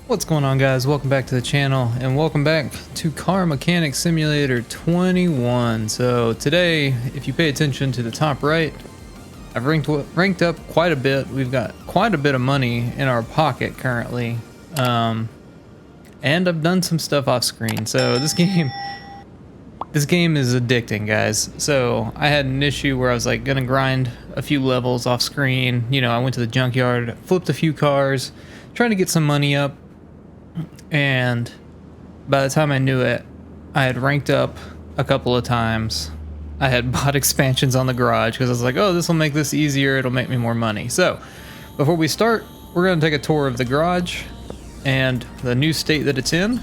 What's going on, guys? Welcome back to the channel and welcome back to Car Mechanic Simulator 21. So today, if you pay attention to the top right, I've ranked up quite a bit. We've got quite a bit of money in our pocket currently, and I've done some stuff off screen. So this game is addicting, guys. So I had an issue where I was like gonna grind a few levels off screen. You know, I went to the junkyard, flipped a few cars, trying to get some money up. And by the time I knew it, I had ranked up a couple of times. I had bought expansions on the garage because I was like, oh, this will make this easier. It'll make me more money. So before we start, we're going to take a tour of the garage and the new state that it's in.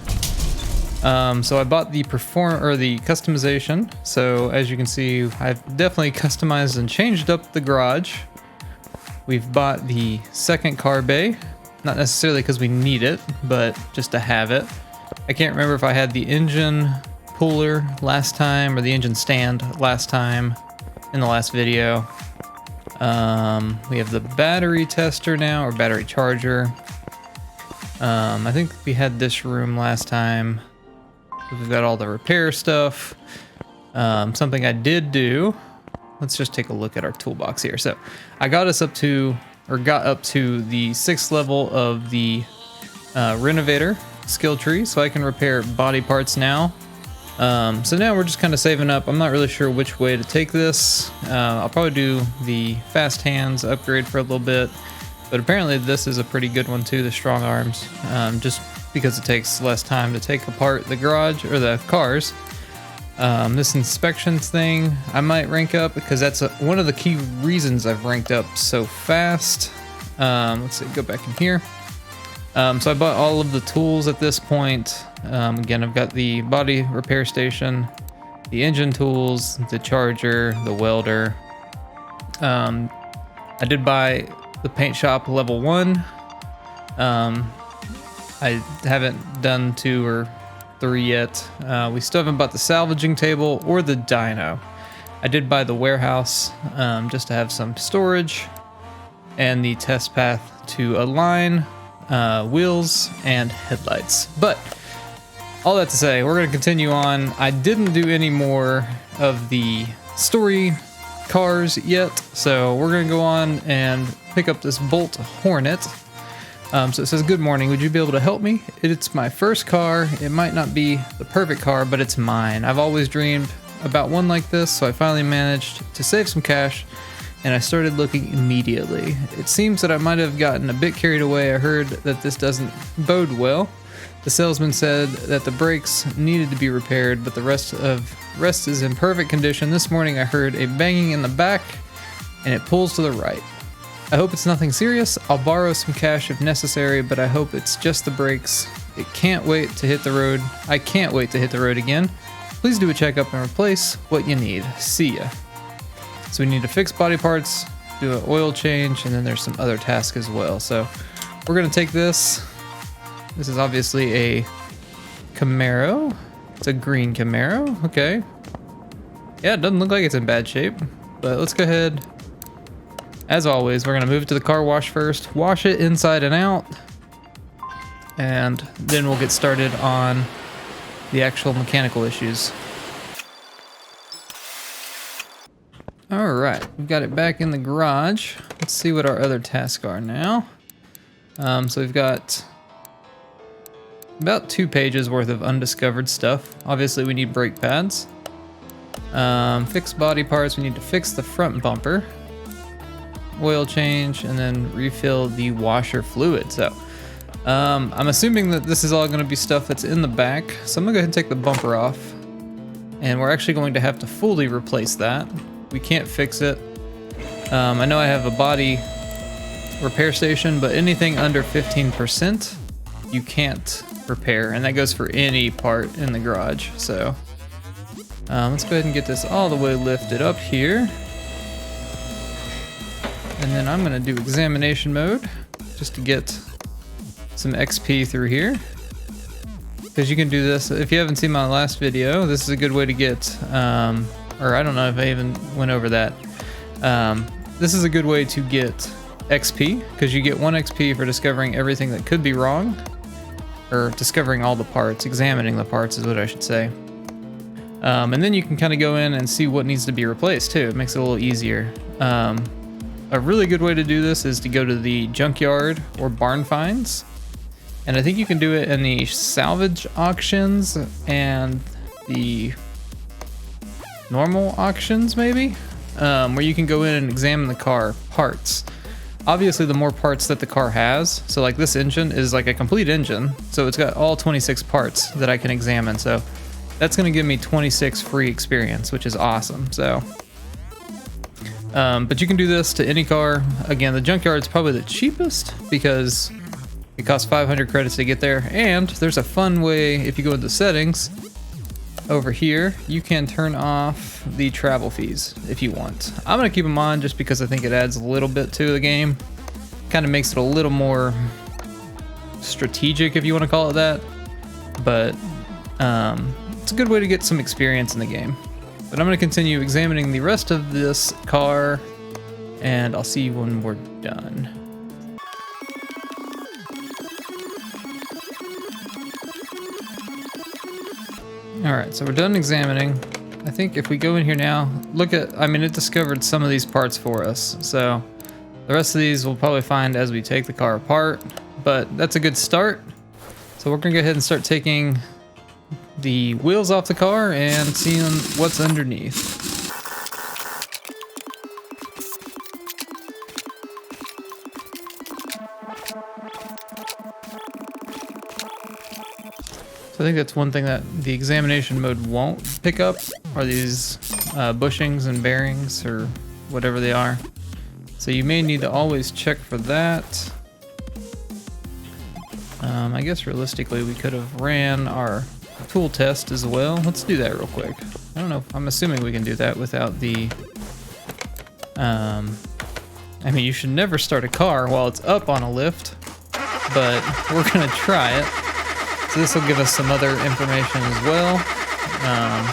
So I bought the customization. So as you can see, I've definitely customized and changed up the garage. We've bought the second car bay. Not necessarily because we need it, but just to have it. I can't remember if I had the engine puller last time or the engine stand last time in the last video. We have the battery tester now, or battery charger. I think we had this room last time. We've got all the repair stuff. Something I did do. Let's just take a look at our toolbox here. So I got up to the 6th level of the renovator skill tree, so I can repair body parts now. So now we're just kind of saving up. I'm not really sure which way to take this. I'll probably do the fast hands upgrade for a little bit, but apparently this is a pretty good one too, the strong arms, just because it takes less time to take apart the garage or the cars. This inspections thing I might rank up because that's one of the key reasons I've ranked up so fast. Let's see, go back in here. So I bought all of the tools at this point. Again, I've got the body repair station, the engine tools, the charger, the welder. I did buy the paint shop level 1. I haven't done 2 or 3 yet. We still haven't bought the salvaging table or the dyno. I did buy the warehouse just to have some storage and the test path to align wheels and headlights. But all that to say, we're going to continue on. I didn't do any more of the story cars yet, so we're going to go on and pick up this Bolt Hornet. So it says, good morning, would you be able to help me? It's my first car. It might not be the perfect car, but it's mine. I've always dreamed about one like this, so I finally managed to save some cash, and I started looking immediately. It seems that I might have gotten a bit carried away. I heard that this doesn't bode well. The salesman said that the brakes needed to be repaired, but the rest is in perfect condition. This morning I heard a banging in the back, and it pulls to the right. I hope it's nothing serious. I'll borrow some cash if necessary, but I hope it's just the brakes. I can't wait to hit the road again. Please do a checkup and replace what you need. See ya. So we need to fix body parts, do an oil change, and then there's some other tasks as well. So we're gonna take this. This is obviously a Camaro. It's a green Camaro, okay. Yeah, it doesn't look like it's in bad shape, but let's go ahead. As always, we're going to move it to the car wash first, wash it inside and out, and then we'll get started on the actual mechanical issues. All right, we've got it back in the garage. Let's see what our other tasks are now. So we've got about 2 pages worth of undiscovered stuff. Obviously, we need brake pads. Fix body parts. We need to fix the front bumper. Oil change, and then refill the washer fluid. So I'm assuming that this is all going to be stuff that's in the back, so I'm gonna go ahead and take the bumper off, and we're actually going to have to fully replace that. We can't fix it. I know I have a body repair station, but anything under 15% you can't repair, and that goes for any part in the garage. So let's go ahead and get this all the way lifted up here. And then I'm gonna do examination mode just to get some XP through here. Because you can do this, if you haven't seen my last video, this is a good way to get, or I don't know if I even went over that. This is a good way to get XP, because you get 1 XP for discovering everything that could be wrong. or discovering all the parts, examining the parts is what I should say. And then you can kind of go in and see what needs to be replaced too. It makes it a little easier. A really good way to do this is to go to the junkyard or barn finds. And I think you can do it in the salvage auctions and the normal auctions maybe, where you can go in and examine the car parts. Obviously the more parts that the car has, so like this engine is like a complete engine, so it's got all 26 parts that I can examine, so that's going to give me 26 free experience, which is awesome. So but you can do this to any car. Again, the junkyard is probably the cheapest because it costs 500 credits to get there, and there's a fun way. If you go into settings over here, you can turn off the travel fees if you want. I'm gonna keep them on just because I think it adds a little bit to the game. Kind of makes it a little more strategic, if you want to call it that. But it's a good way to get some experience in the game. But I'm gonna continue examining the rest of this car, and I'll see you when we're done. Alright, so we're done examining. I think if we go in here now, look at, I mean, it discovered some of these parts for us. So the rest of these we'll probably find as we take the car apart, but that's a good start. So we're gonna go ahead and start taking the wheels off the car and seeing what's underneath. I think that's one thing that the examination mode won't pick up, are these bushings and bearings or whatever they are. So you may need to always check for that. I guess realistically we could have ran our tool test as well. Let's do that real quick. I don't know, I'm assuming we can do that without the... I mean, you should never start a car while it's up on a lift, but we're gonna try it. So this will give us some other information as well.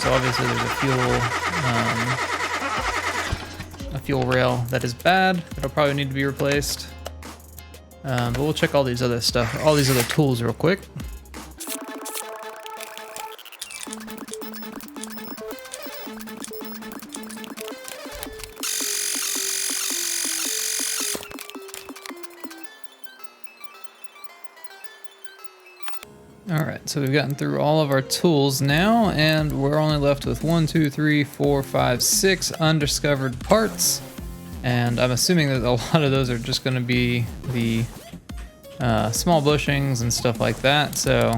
So obviously there's a fuel rail that is bad. That'll probably need to be replaced. But we'll check all these other stuff, all these other tools real quick. Alright, so we've gotten through all of our tools now, and we're only left with 1, 2, 3, 4, 5, 6 undiscovered parts. And I'm assuming that a lot of those are just going to be the small bushings and stuff like that. So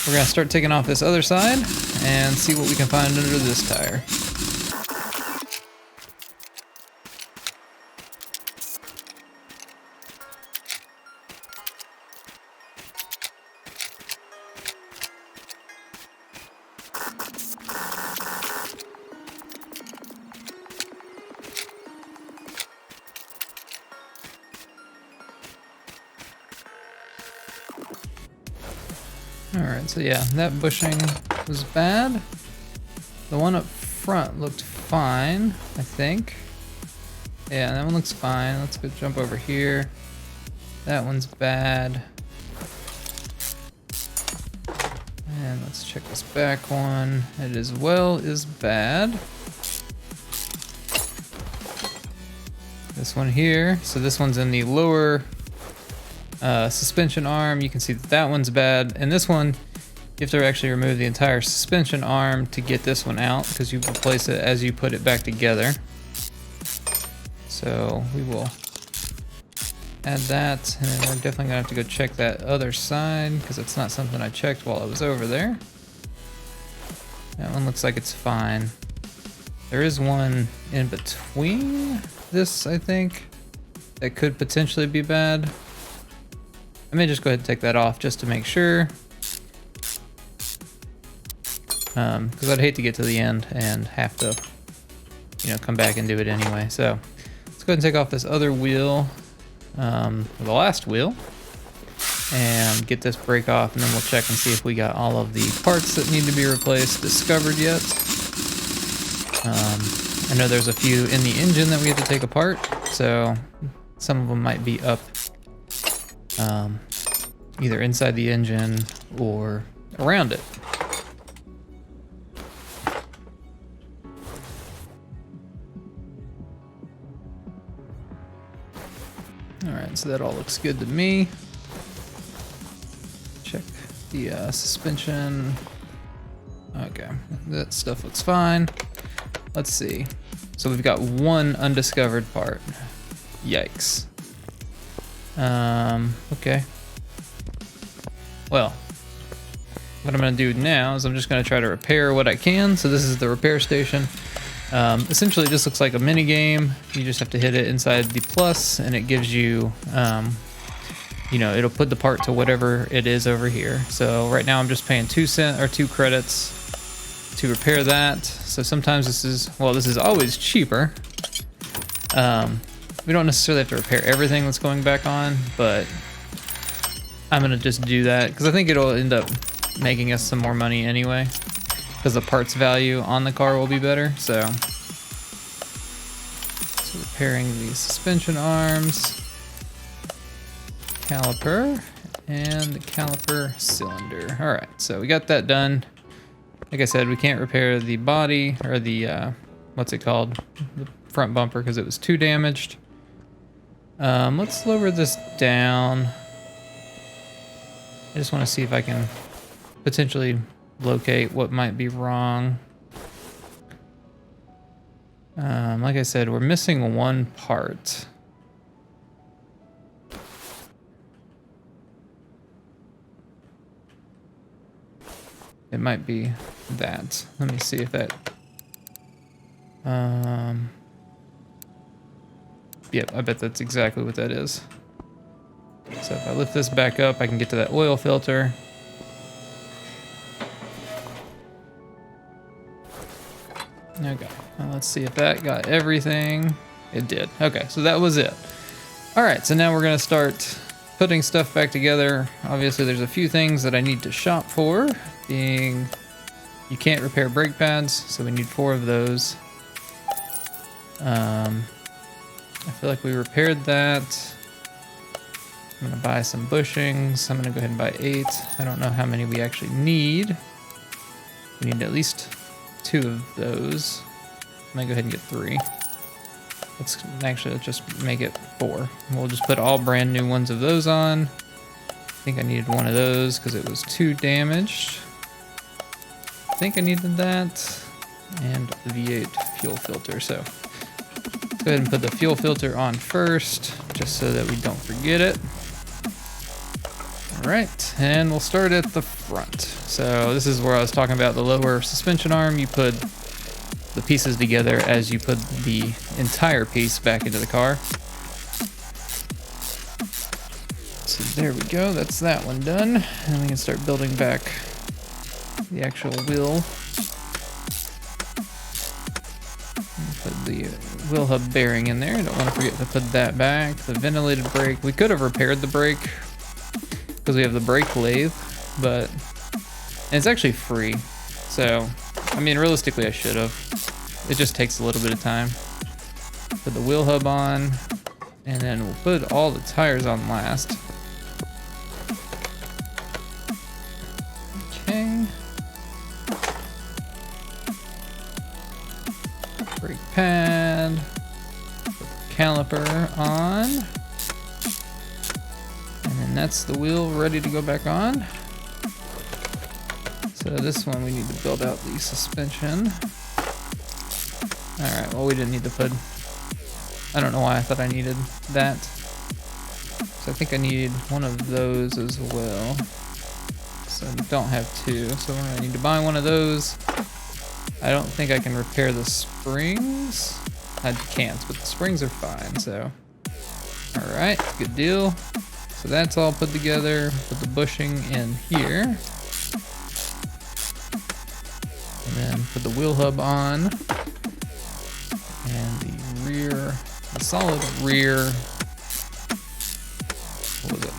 we're going to start taking off this other side and see what we can find under this tire. Alright, so yeah, that bushing was bad. The one up front looked fine, I think. Yeah, that one looks fine. Let's go jump over here. That one's bad. And let's check this back one. It as well is bad. This one here, so this one's in the lower suspension arm. You can see that that one's bad, and this one you have to actually remove the entire suspension arm to get this one out, because you replace it as you put it back together. So we will add that, and then we're definitely gonna have to go check that other side, because it's not something I checked while I was over there. That one looks like it's fine. There is one in between this, I think, that could potentially be bad. I may just go ahead and take that off just to make sure. Because I'd hate to get to the end and have to, you know, come back and do it anyway. So let's go ahead and take off this other wheel, the last wheel, and get this brake off, and then we'll check and see if we got all of the parts that need to be replaced discovered yet. I know there's a few in the engine that we have to take apart, so some of them might be up either inside the engine or around it. All right, so that all looks good to me. Check the suspension. Okay, that stuff looks fine. Let's see. So we've got one undiscovered part. Yikes. Okay. Well, what I'm gonna do now is I'm just gonna try to repair what I can. So this is the repair station. Essentially, this looks like a mini game. You just have to hit it inside the plus, and it gives you, you know, it'll put the part to whatever it is over here. So right now I'm just paying 2 cents or 2 credits to repair that. So sometimes this is always cheaper. We don't necessarily have to repair everything that's going back on, but I'm gonna just do that because I think it'll end up making us some more money anyway, because the parts value on the car will be better. So repairing the suspension arms, caliper, and the caliper cylinder. All right, so we got that done. Like I said, we can't repair the body or the what's it called, the front bumper, because it was too damaged. Let's lower this down. I just want to see if I can potentially locate what might be wrong. Like I said, we're missing one part. It might be that. Let me see if that... Yep, I bet that's exactly what that is. So if I lift this back up, I can get to that oil filter. Okay, now let's see if that got everything. It did. Okay, so that was it. All right, so now we're gonna start putting stuff back together. Obviously, there's a few things that I need to shop for, being you can't repair brake pads, so we need 4 of those. I feel like we repaired that. I'm gonna buy some bushings. I'm gonna go ahead and buy 8. I don't know how many we actually need. We need at least 2 of those. I'm gonna go ahead and get 3. Let's just make it 4. We'll just put all brand new ones of those on. I think I needed one of those because it was too damaged. I think I needed that. And the V8 fuel filter. So let's go ahead and put the fuel filter on first, just so that we don't forget it. All right, and we'll start at the front. So this is where I was talking about the lower suspension arm. You put the pieces together as you put the entire piece back into the car. So there we go, that's that one done. And we can start building back the actual wheel. Put the wheel hub bearing in there. Don't want to forget to put that back. The ventilated brake. We could have repaired the brake because we have the brake lathe, but and it's actually free. So, I mean, realistically, I should have. It just takes a little bit of time. Put the wheel hub on, and then we'll put all the tires on last. Okay. Brake pad. Put the caliper on. And then that's the wheel ready to go back on. So this one we need to build out the suspension. Alright, well we didn't need to put... I don't know why I thought I needed that. So I think I need one of those as well. So I don't have 2, so I need to buy one of those. I don't think I can repair the springs. I can't, but the springs are fine, so... Alright, good deal. So that's all put together. Put the bushing in here. And then put the wheel hub on. And the rear, the solid rear, what was it?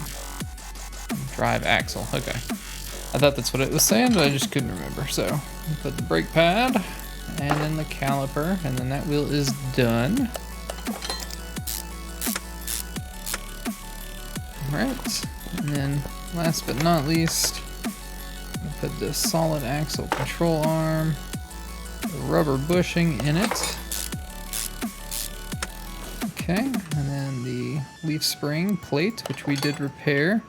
Drive axle, okay. I thought that's what it was saying, but I just couldn't remember. So put the brake pad and then the caliper, and then that wheel is done. All right, and then last but not least, we'll put the solid axle control arm, the rubber bushing in it. Okay, and then the leaf spring plate, which we did repair.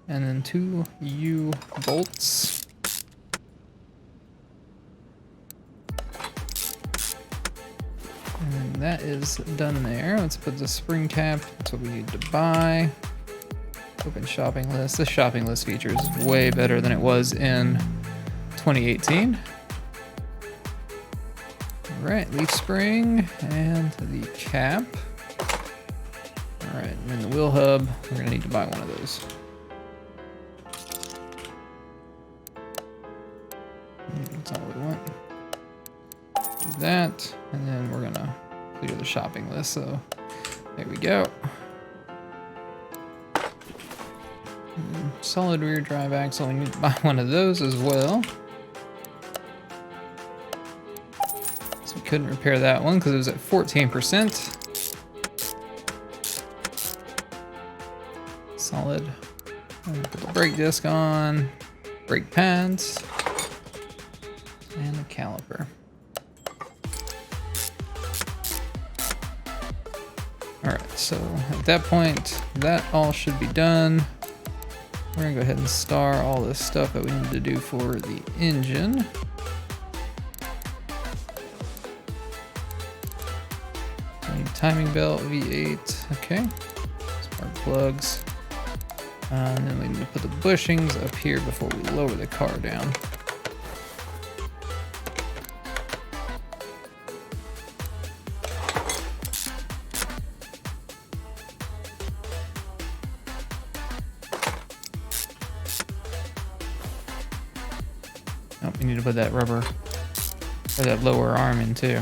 And then 2 U bolts. And then that is done there. Let's put the spring cap. That's what we need to buy. Open shopping list. This shopping list feature is way better than it was in 2018. Alright, leaf spring and the cap. Alright, and then the wheel hub. We're gonna need to buy one of those. That's all we want. Do that, and then we're gonna clear the shopping list, so there we go. Solid rear drive axle, we need to buy one of those as well. So we couldn't repair that one because it was at 14%. Solid. Put the brake disc on, brake pads, and the caliper. Alright, so at that point, that all should be done. We're gonna go ahead and star all this stuff that we need to do for the engine. So we need timing belt, V8, okay. Spark plugs. And then we need to put the bushings up here before we lower the car down. Oh, we need to put that rubber, or that lower arm in too.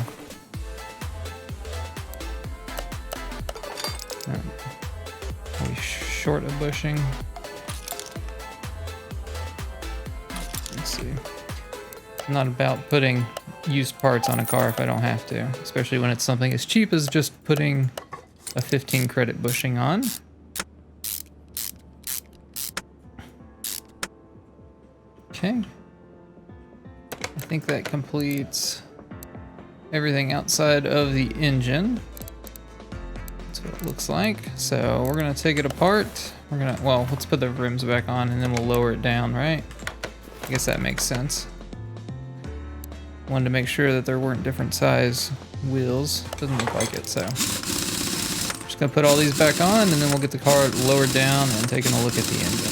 We short a bushing. Let's see. I'm not about putting used parts on a car if I don't have to, especially when it's something as cheap as just putting a 15 credit bushing on. Okay. I think that completes everything outside of the engine. That's what it looks like. So we're gonna take it apart. Well, let's put the rims back on and then we'll lower it down, right? I guess that makes sense. Wanted to make sure that there weren't different size wheels. Doesn't look like it, so. Just gonna put all these back on and then we'll get the car lowered down and taking a look at the engine.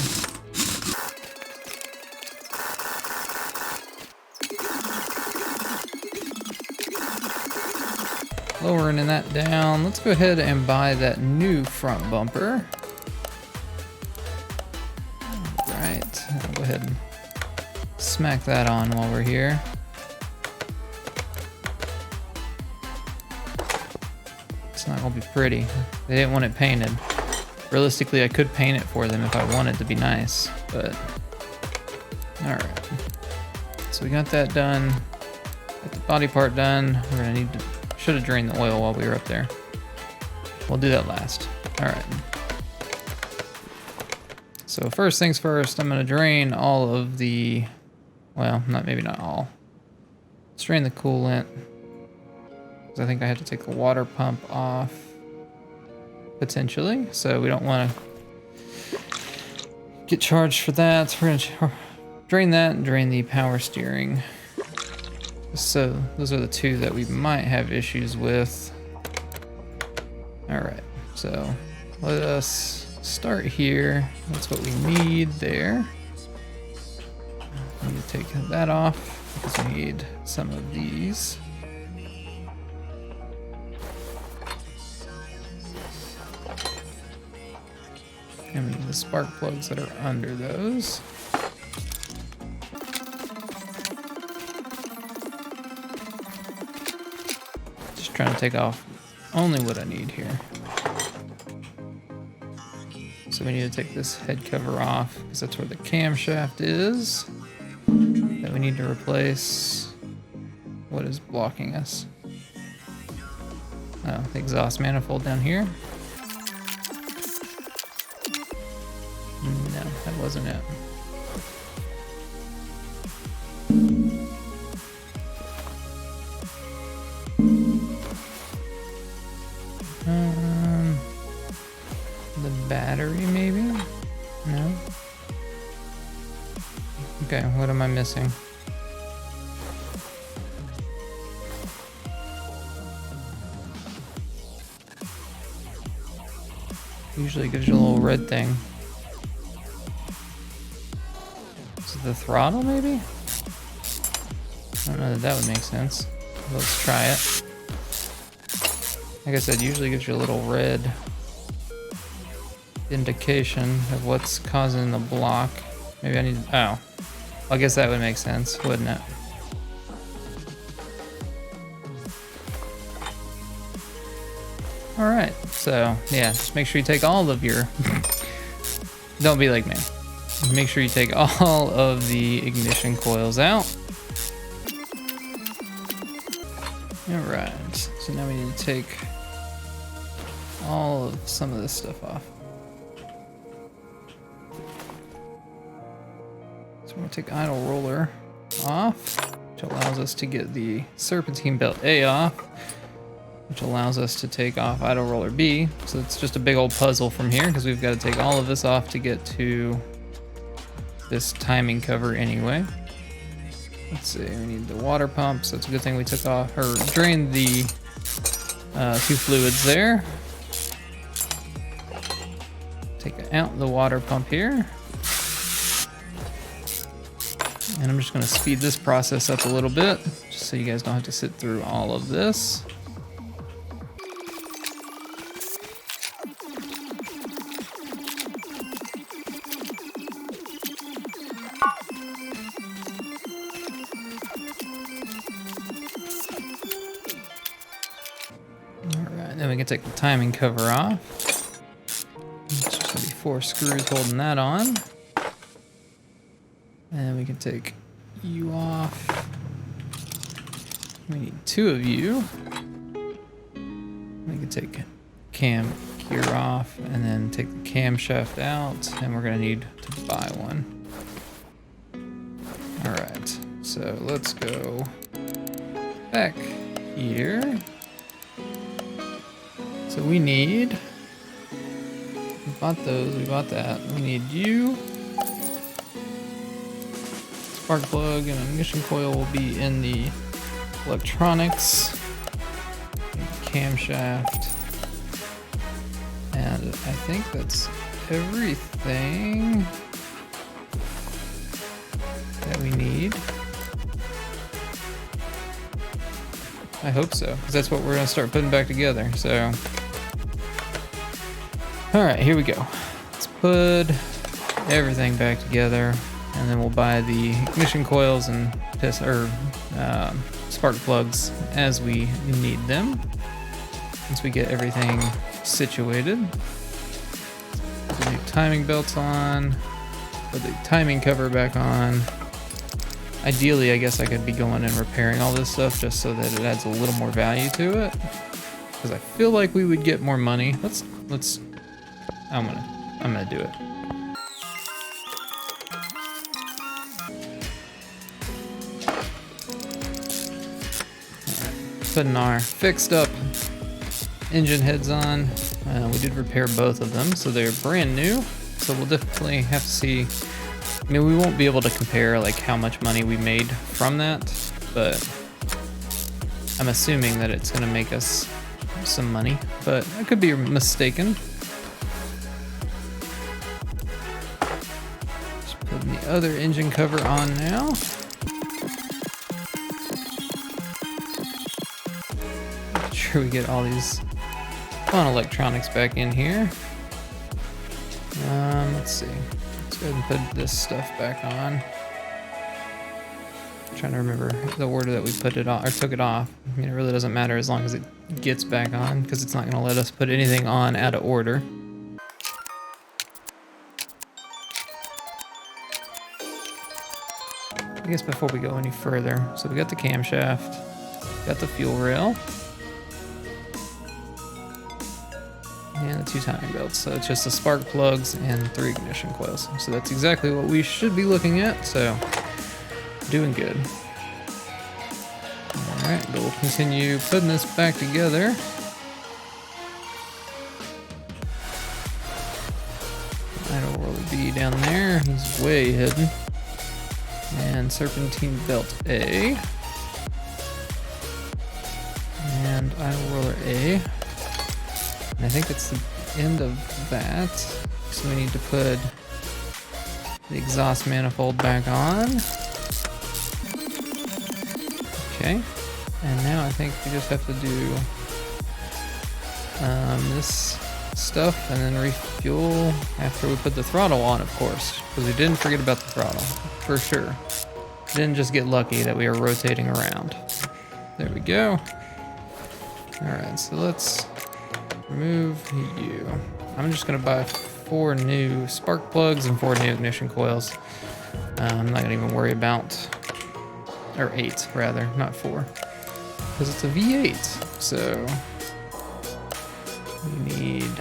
Lowering that down, let's go ahead and buy that new front bumper. Right, I'll go ahead and smack that on while we're here. It's not gonna be pretty. They didn't want it painted. Realistically, I could paint it for them if I wanted to be nice, but all right. So we got that done. Got the body part done. We're gonna need to. Should have drained the oil while we were up there. We'll do that last. All right. So first things first, I'm gonna drain all of the, well, maybe not all. Let's drain the coolant. Because I think I have to take the water pump off, potentially. So we don't wanna get charged for that. So we're gonna drain that and drain the power steering. So those are the two that we might have issues with. All right, so let us start here. That's what we need there. I need to take that off because we need some of these. And we need the spark plugs that are under those. Trying to take off only what I need here. So we need to take this head cover off because that's where the camshaft is that we need to replace. What is blocking us? Oh, the exhaust manifold down here. No. that wasn't it. The battery maybe? No? Okay, what am I missing? Usually gives you a little red thing. Is it the throttle maybe? I don't know that that would make sense. Let's try it. Like I said, usually gives you a little red indication of what's causing the block. Maybe I need, oh. I guess that would make sense, wouldn't it? All right, so yeah, just make sure you take all of your, don't be like me. Make sure you take all of the ignition coils out. All right, so now we need to take all of some of this stuff off. So we're gonna take idle roller off, which allows us to get the serpentine belt A off, which allows us to take off idle roller B. So it's just a big old puzzle from here because we've got to take all of this off to get to this timing cover anyway. Let's see, we need the water pump, so it's a good thing we took off, or drained the two fluids there. Take out the water pump here. And I'm just gonna speed this process up a little bit, just so you guys don't have to sit through all of this. Alright, then we can take the timing cover off. It's just gonna be 4 screws holding that on. And we can take you off. We need 2 of you. We can take cam gear off and then take the camshaft out, and we're gonna need to buy one. All right, so let's go back here. So we need, we bought those, we bought that. We need you. Spark plug and ignition coil will be in the electronics, camshaft, and I think that's everything that we need. I hope so, because that's what we're gonna start putting back together. So, all right, here we go. Let's put everything back together. And then we'll buy the ignition coils and spark plugs as we need them. Once we get everything situated. Put the new timing belts on. Put the timing cover back on. Ideally, I guess I could be going and repairing all this stuff just so that it adds a little more value to it. Because I feel like we would get more money. I'm gonna do it. Putting our fixed up engine heads on. We did repair both of them, so they're brand new. So we'll definitely have to see. I mean, we won't be able to compare like how much money we made from that, but I'm assuming that it's gonna make us some money, but I could be mistaken. Just putting the other engine cover on now. Sure we get all these fun electronics back in here. Let's see. Let's go ahead and put this stuff back on. I'm trying to remember the order that we put it on or took it off. I mean, it really doesn't matter as long as it gets back on, because it's not going to let us put anything on out of order. I guess before we go any further, so we got the camshaft, got the fuel rail. and the 2 timing belts. So it's just the spark plugs and 3 ignition coils. So that's exactly what we should be looking at. So doing good. All right, but we'll continue putting this back together. Idle roller B down there. He's way hidden. And serpentine belt A. And idle roller A. And I think that's the end of that. So we need to put the exhaust manifold back on. Okay. And now I think we just have to do this stuff and then refuel after we put the throttle on, of course, because we didn't forget about the throttle, for sure. Didn't just get lucky that we are rotating around. There we go. Alright, so let's remove you. I'm just gonna buy 4 new spark plugs and 4 new ignition coils. I'm not gonna even worry about, or 8 rather, not 4, because it's a V8. So we need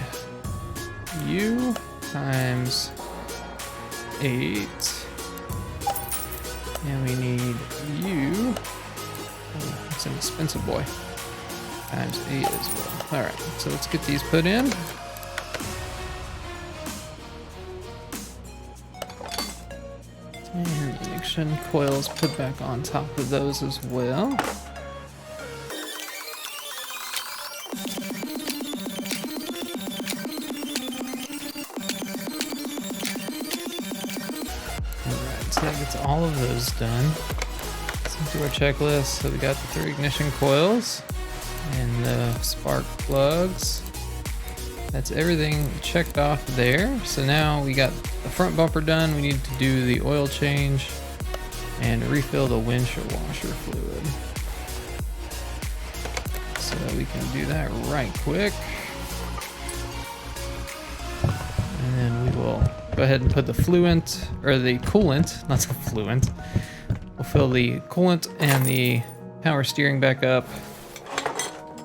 U times 8, and we need U. Oh, it's an expensive boy. Times 8 as well. All right, so let's get these put in. And ignition coils put back on top of those as well. Alright, so that gets all of those done. Let's do our checklist. So we got the 3 ignition coils and the spark plugs. That's everything checked off there. So now we got the front bumper done. We need to do the oil change and refill the windshield washer fluid. So we can do that right quick. And then we will go ahead and put the fluent, or the coolant, not the fluent. We'll fill the coolant and the power steering back up.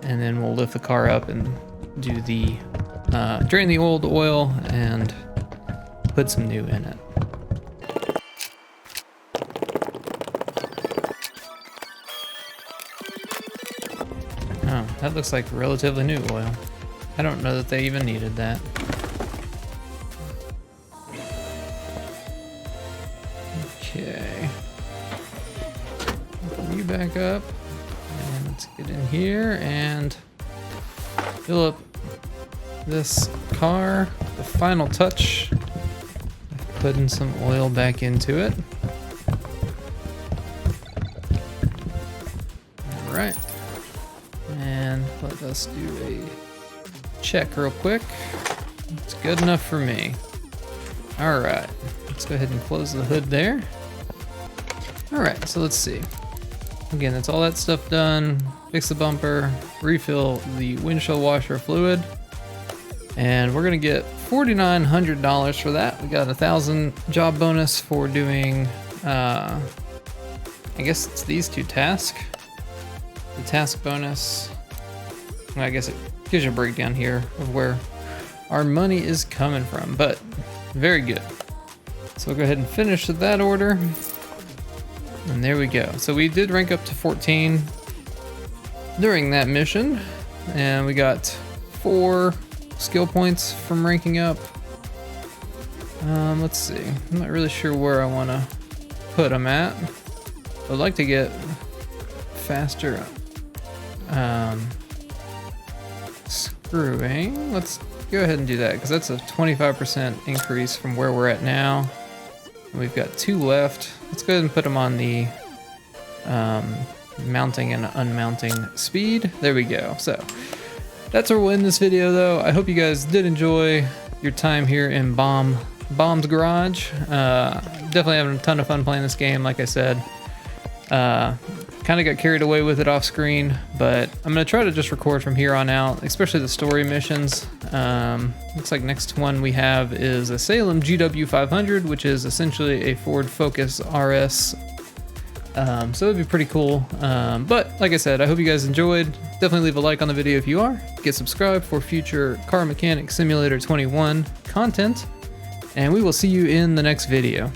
And then we'll lift the car up and do the drain the old oil and put some new in it. Oh, that looks like relatively new oil. I don't know that they even needed that. Okay. Open you back up. And let's get in here and fill up this car. The final touch, putting some oil back into it. All right, and let us do a check real quick. It's good enough for me. All right, let's go ahead and close the hood there. All right, so let's see. Again, that's all that stuff done. Fix the bumper, refill the windshield washer fluid, and we're gonna get $4,900 for that. We got a 1,000 job bonus for doing, I guess it's these 2 tasks. The task bonus, well, I guess it gives you a breakdown here of where our money is coming from, but very good. So we'll go ahead and finish that order. And there we go. So we did rank up to 14 during that mission, and we got 4 skill points from ranking up. Let's see. I'm not really sure where I want to put them at. I'd like to get faster screwing. Let's go ahead and do that, because that's a 25% increase from where we're at now. We've got 2 left. Let's go ahead and put them on the mounting and unmounting speed. There we go. So that's where we'll end this video, though. I hope you guys did enjoy your time here in Bomb's Garage. Definitely having a ton of fun playing this game, like I said. Kind of got carried away with it off screen, but I'm going to try to just record from here on out, especially the story missions. Looks like next one we have is a Salem GW500, which is essentially a Ford Focus RS So it'd be pretty cool. But like I said, I hope you guys enjoyed. Definitely leave a like on the video if you are. Get subscribed for future Car Mechanic Simulator 21 content. And we will see you in the next video.